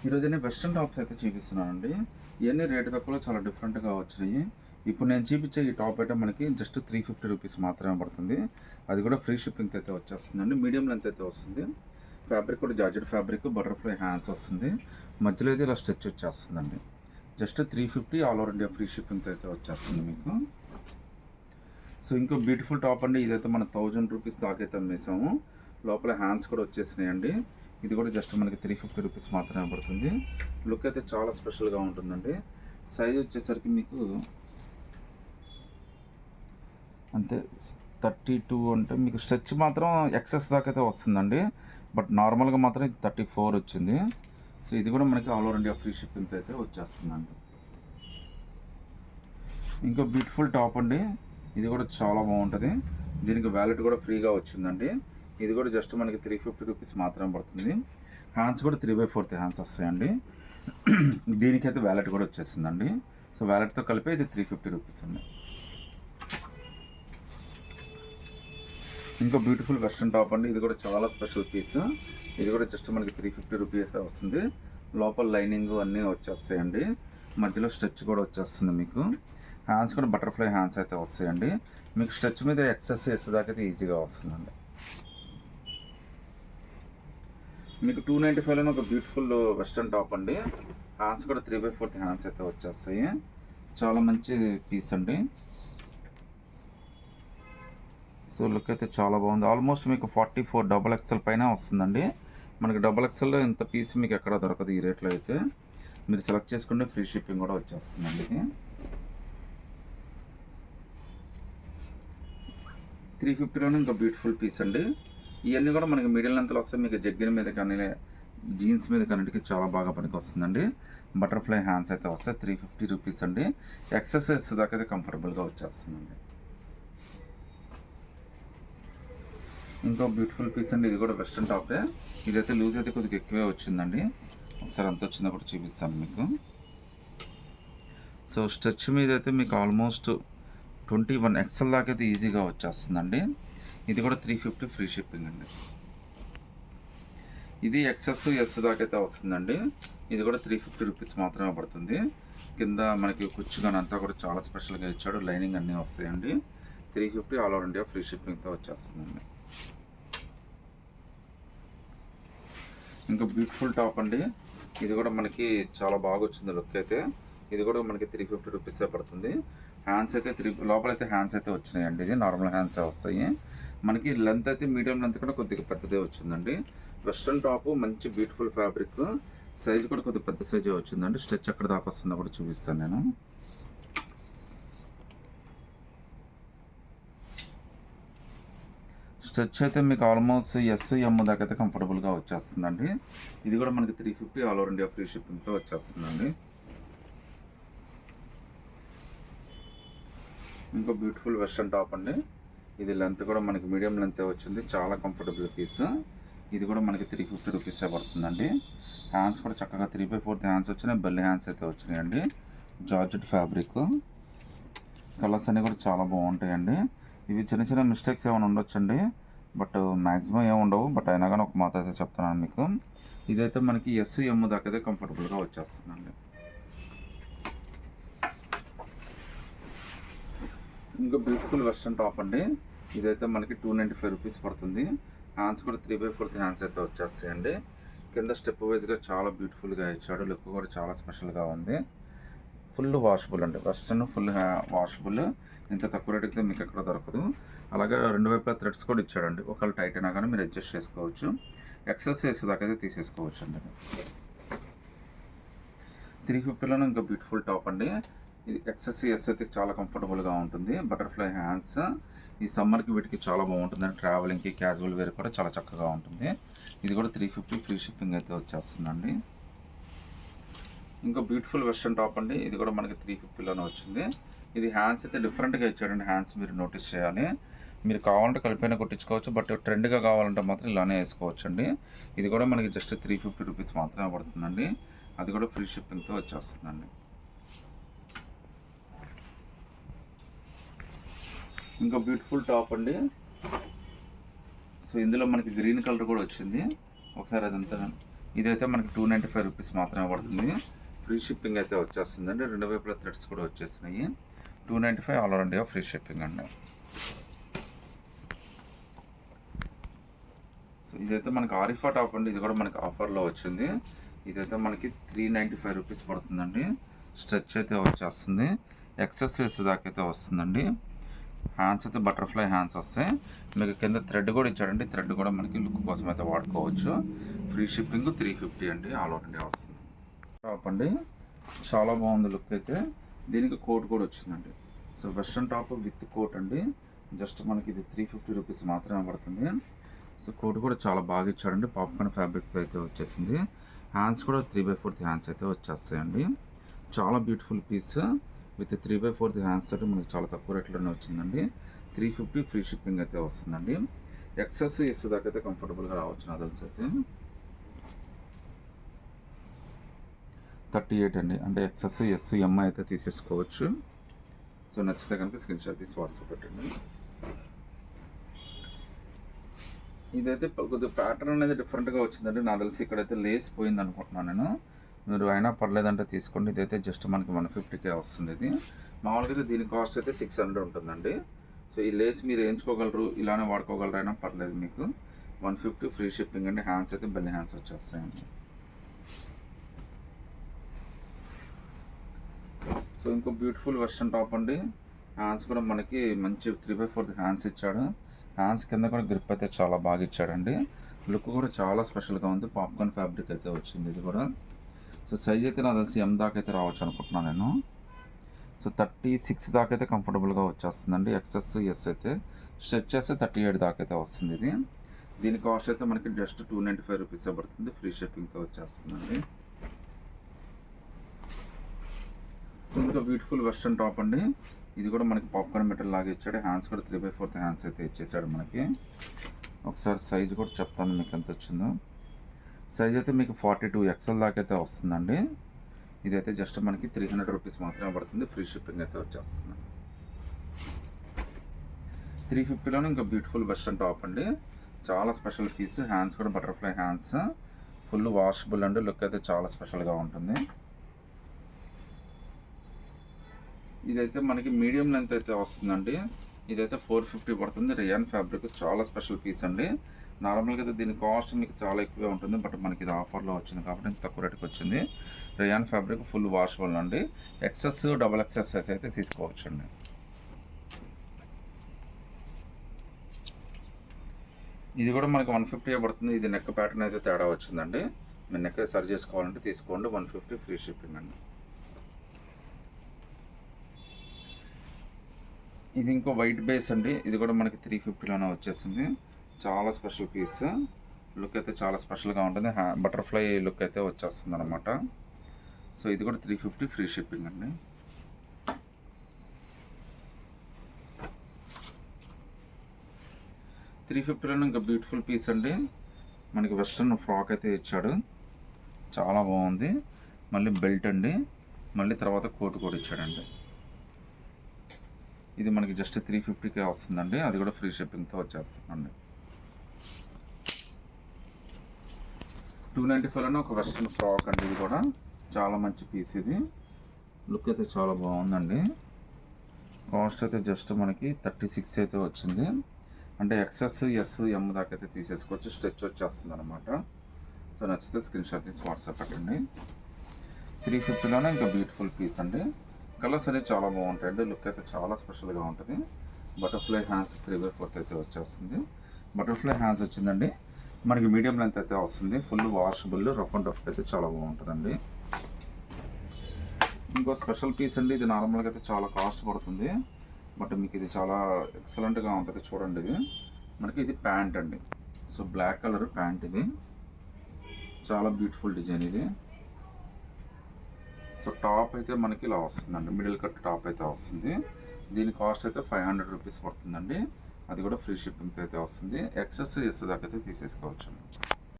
ఈరోజు నేను western tops అయితే చూపిస్తున్నానండి. ఇవన్నీ రేటు తక్కువలో చాలా డిఫరెంట్గా వచ్చినాయి. ఇప్పుడు నేను చూపించే ఈ టాప్ అయితే మనకి జస్ట్ 350 రూపీస్ మాత్రమే పడుతుంది. అది కూడా ఫ్రీ షిప్పింగ్ అయితే వచ్చేస్తుందండి. మీడియం లెంత్ అయితే వస్తుంది. ఫ్యాబ్రిక్ కూడా జార్జెట్ ఫ్యాబ్రిక్, బటర్ఫ్లై హ్యాండ్స్ వస్తుంది. మధ్యలో అయితే ఇలా స్టిచ్ వచ్చేస్తుందండి. Just 350 all over India free షిప్పింగ్తో అయితే వచ్చేస్తుంది మీకు. సో ఇంకో బ్యూటిఫుల్ టాప్ అండి. ఇదైతే మన 1000 రూపీస్ దాకైతే అమ్మేసాము. లోపల హ్యాండ్స్ కూడా వచ్చేసినాయండి. ఇది కూడా జస్ట్ మనకి 350 రూపీస్ మాత్రమే పడుతుంది. లుక్ అయితే చాలా స్పెషల్గా ఉంటుందండి. సైజ్ వచ్చేసరికి మీకు అంతే 32 అంటే మీకు స్ట్రెచ్ మాత్రం ఎక్సెస్ దాకా అయితే వస్తుందండి. బట్ నార్మల్గా మాత్రం ఇది 34 వచ్చింది. సో ఇది కూడా మనకి ఆల్ ఓవర్ ఇండియా ఫ్రీ షిప్పింగ్తో అయితే వచ్చేస్తుందండి. ఇంకో బ్యూటిఫుల్ టాప్ అండి. ఇది కూడా చాలా బాగుంటుంది. దీనికి వ్యాలెట్ కూడా ఫ్రీగా వచ్చిందండి. ఇది కూడా జస్ట్ మనకి 350 రూపీస్ మాత్రమే పడుతుంది. హ్యాండ్స్ కూడా 3/4 హ్యాండ్స్ వస్తాయండి. దీనికైతే వ్యాలెట్ కూడా వచ్చేసిందండి. సో వ్యాలెట్తో కలిపి ఇది 350 రూపీస్ అండి. ఇంకో బ్యూటిఫుల్ వెస్ట్రన్ టాప్ అండి. ఇది కూడా చాలా స్పెషల్ పీస్. ఇది కూడా జస్ట్ మనకి 350 రూపీస్ అయితే వస్తుంది. లోపల లైనింగ్ అన్నీ వచ్చేస్తాయండి. మధ్యలో స్ట్రెచ్ కూడా వచ్చేస్తుంది మీకు. హ్యాండ్స్ కూడా బటర్ఫ్లై హ్యాండ్స్ అయితే వస్తాయండి. మీకు స్ట్రెచ్ మీద ఎక్సెస్ చేసేదాకా అయితే ఈజీగా వస్తుందండి. మీకు 295లో ఒక బ్యూటిఫుల్ వెస్ట్రన్ టాప్ అండి. హ్యాండ్స్ కూడా 3/4 హ్యాండ్స్ అయితే వచ్చేస్తాయి. చాలా మంచి పీస్ అండి. సో లుక్ అయితే చాలా బాగుంది. ఆల్మోస్ట్ మీకు 44 XXL పైన వస్తుందండి. మనకి XXLలో ఇంత పీస్ మీకు ఎక్కడ దొరకదు ఈ రేట్లో అయితే. మీరు సెలెక్ట్ చేసుకుంటే ఫ్రీ షిప్పింగ్ కూడా వచ్చేస్తుందండి. 350లోనే ఇంకా బ్యూటిఫుల్ పీస్ అండి. ఇవన్నీ కూడా మనకి మీడియం లెంత్లో వస్తాయి. మీకు జగ్గిన మీద కానీ జీన్స్ మీద కన్నిటికి చాలా బాగా పనికి వస్తుందండి. బటర్ఫ్లై హ్యాండ్స్ అయితే వస్తాయి. 350 రూపీస్ అండి. ఎక్సర్సైజ్ దాకా అయితే కంఫర్టబుల్గా వచ్చేస్తుందండి. ఇంకో బ్యూటిఫుల్ పీస్ అండి. ఇది కూడా వెస్ట్రన్ టాపే. ఇదైతే లూజ్ అయితే కొద్దిగా ఎక్కువే వచ్చిందండి. ఒకసారి అంత వచ్చిందో కూడా చూపిస్తాను మీకు. సో స్ట్రెచ్ మీద అయితే మీకు ఆల్మోస్ట్ 21 XL దాకా అయితే ఈజీగా వచ్చేస్తుందండి. ఇది కూడా 350 ఫ్రీ షిప్పింగ్ అండి. ఇది XS S దాకా అయితే వస్తుందండి. ఇది కూడా 350 రూపీస్ మాత్రమే పడుతుంది. కింద మనకి కుచ్చుగాని అంతా కూడా చాలా స్పెషల్గా ఇచ్చాడు. లైనింగ్ అన్నీ వస్తాయండి. 350 ఆల్ ఓవర్ ఇండియా ఫ్రీ షిప్పింగ్తో వచ్చేస్తుందండి. ఇంకా బ్యూటిఫుల్ టాప్ అండి. ఇది కూడా మనకి చాలా బాగా వచ్చింది లుక్ అయితే. ఇది కూడా మనకి 350 రూపీసే పడుతుంది. హ్యాండ్స్ అయితే లోపలైతే హ్యాండ్స్ అయితే వచ్చినాయండి. ఇది నార్మల్ హ్యాండ్స్ వస్తాయి. మనకి లెంత్ అయితే మీడియం లెంత్ కూడా కొద్దిగా పెద్దదే వచ్చిందండి. వెస్ట్రన్ టాప్ మంచి బ్యూటిఫుల్ ఫ్యాబ్రిక్. సైజ్ కూడా కొద్దిగా పెద్ద సైజే వచ్చిందండి. స్ట్రెచ్ ఎక్కడ దాకా వస్తుందో కూడా చూపిస్తాను నేను. స్ట్రెచ్ అయితే మీకు ఆల్మోస్ట్ SM దాకా అయితే కంఫర్టబుల్గా వచ్చేస్తుందండి. ఇది కూడా మనకి 350 ఆల్ ఓవర్ ఇండియా ఫ్రీ షిప్పింగ్తో వచ్చేస్తుందండి. ఇంకో బ్యూటిఫుల్ వెస్ట్రన్ టాప్ అండి. ఇది లెంత్ కూడా మనకి మీడియం లెంతే వచ్చింది. చాలా కంఫర్టబుల్ పీస్. ఇది కూడా మనకి 350 రూపీసే పడుతుందండి. హ్యాండ్స్ కూడా చక్కగా 3/4 హ్యాండ్స్ వచ్చినాయి. బెల్ హ్యాండ్స్ అయితే వచ్చినాయండి. Georgette fabric. కలర్స్ అన్నీ కూడా చాలా బాగుంటాయండి. ఇవి చిన్న చిన్న మిస్టేక్స్ ఏమైనా ఉండొచ్చండి. బట్ మ్యాక్సిమం ఏమి ఉండవు. బట్ అయినా కానీ ఒక మాట అయితే చెప్తున్నాను మీకు. ఇదైతే మనకి SM దాకా అయితే కంఫర్టబుల్గా వచ్చేస్తుందండి. ఇంకా బ్యూటిఫుల్ వెస్ట్రన్ టాప్ అండి. ఇదైతే మనకి 295 రూపీస్ పడుతుంది. హ్యాండ్స్ కూడా 3/4 హ్యాండ్స్ అయితే వచ్చేస్తాయండి. కింద స్టెప్ వైజ్గా చాలా బ్యూటిఫుల్గా ఇచ్చాడు. లుక్ కూడా చాలా స్పెషల్గా ఉంది. ఫుల్ వాషబుల్ అండి. Western full washable. ఇంత తక్కువ రేటుకి మీకు ఎక్కడ దొరకదు. అలాగే రెండు వైపులా థ్రెడ్స్ కూడా ఇచ్చాడండి. ఒకవేళ టైట్ అయినా కానీ మీరు అడ్జస్ట్ చేసుకోవచ్చు. ఎక్సర్సైజ్ దాకా అయితే తీసేసుకోవచ్చు అండి. 350లోనే ఇంకా బ్యూటిఫుల్ టాప్ అండి. ఇది XS అయితే చాలా కంఫర్టబుల్గా ఉంటుంది. Butterfly hands. ఈ సమ్మర్కి వీటికి చాలా బాగుంటుంది. ట్రావెలింగ్కి క్యాజువల్ వేర్ కూడా చాలా చక్కగా ఉంటుంది. ఇది కూడా 350 ఫ్రీ షిప్పింగ్ అయితే వచ్చేస్తుందండి. ఇంకో బ్యూటిఫుల్ వెస్ట్రన్ టాప్ అండి. ఇది కూడా మనకి 350లోనే వచ్చింది. ఇది హ్యాండ్స్ అయితే డిఫరెంట్గా ఇచ్చాడండి. హ్యాండ్స్ మీరు నోటీస్ చేయాలి. మీరు కావాలంటే కలిపైనా కొట్టించుకోవచ్చు. బట్ ట్రెండ్గా కావాలంటే మాత్రం ఇలానే వేసుకోవచ్చు అండి. ఇది కూడా మనకి జస్ట్ 350 రూపీస్ మాత్రమే పడుతుందండి. అది కూడా ఫ్రీ షిప్పింగ్తో వచ్చేస్తుందండి. ఇంకా బ్యూటిఫుల్ టాప్ అండి. సో ఇందులో మనకి గ్రీన్ కలర్ కూడా వచ్చింది. ఒకసారి అదంతా ఇదైతే మనకి 295 రూపీస్ మాత్రమే పడుతుంది. ఫ్రీ షిప్పింగ్ అయితే వచ్చేస్తుందండి. రెండు వైపుల థ్రెడ్స్ కూడా వచ్చేసినాయి. 295 all over India free shipping అండి. సో ఇదైతే మనకి ఆరిఫా టాప్ అండి. ఇది కూడా మనకి ఆఫర్లో వచ్చింది. ఇదైతే మనకి 395 రూపీస్ పడుతుందండి. స్ట్రెచ్ అయితే వచ్చేస్తుంది. ఎక్సెస్ దాకా అయితే వస్తుందండి. హ్యాండ్స్ అయితే బటర్ఫ్లై హ్యాండ్స్ వస్తాయి. మీకు కింద థ్రెడ్ కూడా ఇచ్చాడండి. థ్రెడ్ కూడా మనకి లుక్ కోసం అయితే వాడుకోవచ్చు. ఫ్రీ షిప్పింగ్ 350 అండి. ఆల్ ఓవర్ ఇండియా వస్తుంది. టాప్ అండి, చాలా బాగుంది లుక్ అయితే. దీనికి కోట్ కూడా వచ్చిందండి. So western top with coat అండి. జస్ట్ మనకి ఇది 350 రూపీస్ మాత్రమే పడుతుంది. సో కోట్ కూడా చాలా బాగా ఇచ్చాడండి. పాప్కార్న్ ఫ్యాబ్రిక్తో అయితే వచ్చేసింది. హ్యాండ్స్ కూడా 3/4 హ్యాండ్స్ అయితే వచ్చేస్తాయండి. చాలా బ్యూటిఫుల్ పీస్ విత్ 3/4 హ్యాండ్స్ తోటి మనకి చాలా తక్కువ రేట్లోనే వచ్చిందండి. 350 ఫ్రీ షిప్పింగ్ అయితే వస్తుందండి. ఎక్సెస్ దాకా అయితే కంఫర్టబుల్గా రావచ్చు నాకు తెలిసి అయితే. 38 అండి, అంటే ఎక్సెస్ ఎం అయితే తీసేసుకోవచ్చు. సో నచ్చితే కనుక స్క్రీన్ షాట్ తీసి వాట్సాప్ పెట్టండి. ఇదైతే కొద్దిగా ప్యాటర్న్ అనేది డిఫరెంట్గా వచ్చిందండి. నాకు తెలిసి ఇక్కడైతే లేస్ పోయింది అనుకుంటున్నాను నేను. మీరు అయినా పర్లేదంటే తీసుకోండి. ఇదైతే జస్ట్ మనకి 150కే వస్తుంది. ఇది మామూలుగా అయితే దీని కాస్ట్ అయితే 600 ఉంటుందండి. సో ఈ లేస్ మీరు వేయించుకోగలరు, ఇలానే వాడుకోగలరు అయినా పర్లేదు. మీకు 150 ఫ్రీ షిప్పింగ్ అండి. హ్యాండ్స్ అయితే బెల్లి హ్యాండ్స్ వచ్చేస్తాయండి. సో ఇంకో బ్యూటిఫుల్ వెస్ట్రన్ టాప్ అండి. హ్యాండ్స్ కూడా మనకి మంచి 3/4 హ్యాండ్స్ ఇచ్చాడు. హ్యాండ్స్ కింద కూడా గ్రిప్ అయితే చాలా బాగా ఇచ్చాడండి. లుక్ కూడా చాలా స్పెషల్గా ఉంది. పాప్కార్న్ ఫ్యాబ్రిక్ అయితే వచ్చింది ఇది కూడా. సో సైజ్ అయితే నాకు తెలిసి ఎం దాకా అయితే రావచ్చు అనుకుంటున్నాను నేను. సో 36 దాకా అయితే కంఫర్టబుల్గా వచ్చేస్తుందండి. ఎక్సెస్ అయితే స్ట్రెచ్ చేస్తే 38 దాకా అయితే వస్తుంది ఇది. దీని కాస్ట్ అయితే మనకి జస్ట్ 295 రూపీస్ పడుతుంది. ఫ్రీ షిప్పింగ్తో వచ్చేస్తుందండి. ఇంకా బ్యూటిఫుల్ వెస్ట్రన్ టాప్ అండి. ఇది కూడా మనకి పాప్కార్న్ మెటల్ లాగా ఇచ్చాడు. హ్యాండ్స్ కూడా 3/4 హ్యాండ్స్ అయితే ఇచ్చేసాడు మనకి. ఒకసారి సైజ్ కూడా చెప్తాను మీకు ఎంత వచ్చిందో. సైజ్ అయితే మీకు 42 XL దాకా అయితే వస్తుందండి. ఇదైతే జస్ట్ మనకి 300 రూపీస్ మాత్రమే పడుతుంది. ఫ్రీ షిప్పింగ్ అయితే వచ్చేస్తుంది. 350లోనే ఇంకా బ్యూటిఫుల్ వెస్ట్రన్ టాప్ అండి. చాలా స్పెషల్ పీస్. హ్యాండ్స్ కూడా బటర్ఫ్లై హ్యాండ్స్, ఫుల్ వాషబుల్ అండి. లుక్ అయితే చాలా స్పెషల్గా ఉంటుంది. ఇదైతే మనకి మీడియం లెంత్ అయితే వస్తుందండి. ఇదైతే 450 పడుతుంది. రియాన్ ఫ్యాబ్రిక్ చాలా స్పెషల్ పీస్ అండి. నార్మల్గా అయితే దీని కాస్ట్ మీకు చాలా ఎక్కువే ఉంటుంది. బట్ మనకి ఇది ఆఫర్లో వచ్చింది కాబట్టి తక్కువ రేటుకి వచ్చింది. రియాన్ ఫ్యాబ్రిక్ ఫుల్ వాషబుల్ అండి. ఎక్సెస్ XXS సైజ్ అయితే తీసుకోవచ్చు అండి. ఇది కూడా మనకి 150 పడుతుంది. ఇది నెక్ ప్యాటర్న్ అయితే తేడా వచ్చిందండి. మీరు నెక్ సరి చేసుకోవాలంటే తీసుకోండి. 150 ఫ్రీ షిప్పింగ్ అండి. ఇది ఇంకో వైట్ బేస్ అండి. ఇది కూడా మనకి 350లోనే వచ్చేసింది. చాలా స్పెషల్ పీస్. లుక్ అయితే చాలా స్పెషల్గా ఉంటుంది. బటర్ఫ్లై లుక్ అయితే వచ్చేస్తుంది అనమాట. సో ఇది కూడా 350 ఫ్రీ షిప్పింగ్ అండి. $350లోనే ఇంకా బ్యూటిఫుల్ పీస్ అండి. మనకి వెస్ట్రన్ ఫ్రాక్ అయితే ఇచ్చాడు. చాలా బాగుంది. మళ్ళీ బెల్ట్ అండి. మళ్ళీ తర్వాత కోట్ కూడా ఇచ్చాడండి. ఇది మనకి జస్ట్ 350కే వస్తుందండి. అది కూడా ఫ్రీ షిప్పింగ్తో వచ్చేస్తుందండి. 295లోనే ఒక వెస్ట్రన్ ఫ్రాక్ అండి. ఇది కూడా చాలా మంచి పీస్. ఇది లుక్ అయితే చాలా బాగుందండి. కాస్ట్ అయితే జస్ట్ మనకి 36 అయితే వచ్చింది. అంటే ఎక్సెస్ ఎం దాకా అయితే తీసేసుకోవచ్చు. స్ట్రెచ్ వచ్చేస్తుంది అనమాట. సో నచ్చితే స్క్రీన్ షాట్ తీసి వాట్సాప్ పెట్టండి. 350లోనే ఇంకా బ్యూటిఫుల్ పీస్ అండి. కలర్స్ అనేది చాలా బాగుంటాయండి. లుక్ అయితే చాలా స్పెషల్గా ఉంటుంది. బటర్ఫ్లై హ్యాండ్స్ 3/4 అయితే వచ్చేస్తుంది. బటర్ఫ్లై హ్యాండ్స్ వచ్చిందండి. మనకి మీడియం లెంత్ అయితే వస్తుంది. Full washable, rough and tough అయితే చాలా బాగుంటుందండి. ఇంకో స్పెషల్ పీస్ అండి. ఇది నార్మల్గా అయితే చాలా కాస్ట్ పడుతుంది. బట్ మీకు ఇది చాలా ఎక్సలెంట్గా ఉంటుంది. చూడండి, ఇది మనకి ఇది ప్యాంట్ అండి. So black colour pant. ఇది చాలా బ్యూటిఫుల్ డిజైన్ ఇది. సో టాప్ అయితే మనకి ఇలా వస్తుందండి. మిడిల్ కట్ టాప్ అయితే వస్తుంది. దీని కాస్ట్ అయితే 500 రూపీస్ పడుతుందండి. అది కూడా ఫ్రీ షిప్పింగ్తో అయితే వస్తుంది. ఎక్సెస్ దాకా అయితే తీసేసుకోవచ్చు.